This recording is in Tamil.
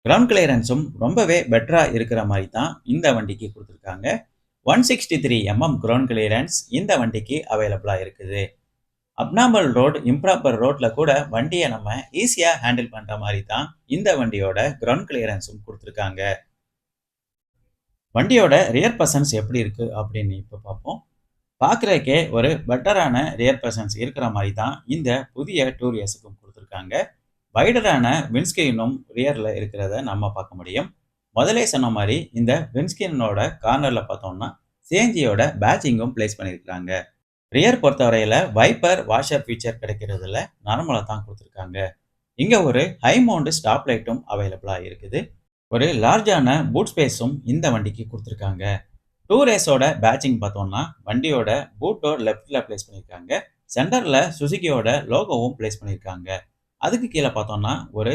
கிரவுண்ட் கிளியரன்ஸும் ரொம்பவே பெட்டரா இருக்கிற மாரி தான் இந்த வண்டிக்கு குடுத்துருக்காங்க. 163 கிரவுண்ட் கிளியரன்ஸ் இந்த வண்டிக்கு அவைலபிளா இருக்குது. அப்நார்மல் ரோட், இம்ப்ராப்பர் ரோட்ல கூட வண்டிய நம்ம ஈஸியா ஹேண்டில் பண்ற மாரி தான் இந்த வண்டியோட கிரவுண்ட் கிளியரன்ஸும் குடுத்துருக்காங்க. வண்டியோட ரியர் பெர்சன்ஸ் எப்படி இருக்கு அப்படின்னு இப்ப பார்ப்போம். பார்க்குறதுக்கே ஒரு பெட்டரான ரியர் பெர்சன்ஸ் இருக்கிற மாரி தான் இந்த புதிய டூரியஸுக்கும் குடுத்துருக்காங்க. வைடரான விண்ட்ஸ்கிரீனும் ரியர்ல இருக்கிறத நம்ம பார்க்க முடியும். முதலே சொன்ன மாரி இந்த விண்ட்ஸ்கிரீனோட கார்னர்ல பார்த்தோம்னா, சிஎன்ஜியோட பேட்ஜிங்கும் பிளேஸ் பண்ணியிருக்காங்க. ரியர் பொறுத்தவரையில வைப்பர், வாஷர் ஃபீச்சர் கிடைக்கிறதுல நார்மலா தான் குடுத்துருக்காங்க. இங்க ஒரு ஹை மவுண்ட் ஸ்டாப் லைட்டும் அவைலபிளா இருக்குது. ஒரு லார்ஜான பூட் ஸ்பேஸும் இந்த வண்டிக்கு குடுத்துருக்காங்க. டூ ரேஸோட பேட்சிங் பார்த்தோம்னா, வண்டியோட பூட் டோர் லெஃப்ட்ல பிளேஸ் பண்ணியிருக்காங்க. சென்டர்ல சுசுகியோட லோகோவும் பிளேஸ் பண்ணியிருக்காங்க. அதுக்கு கீழ பார்த்தோம்னா, ஒரு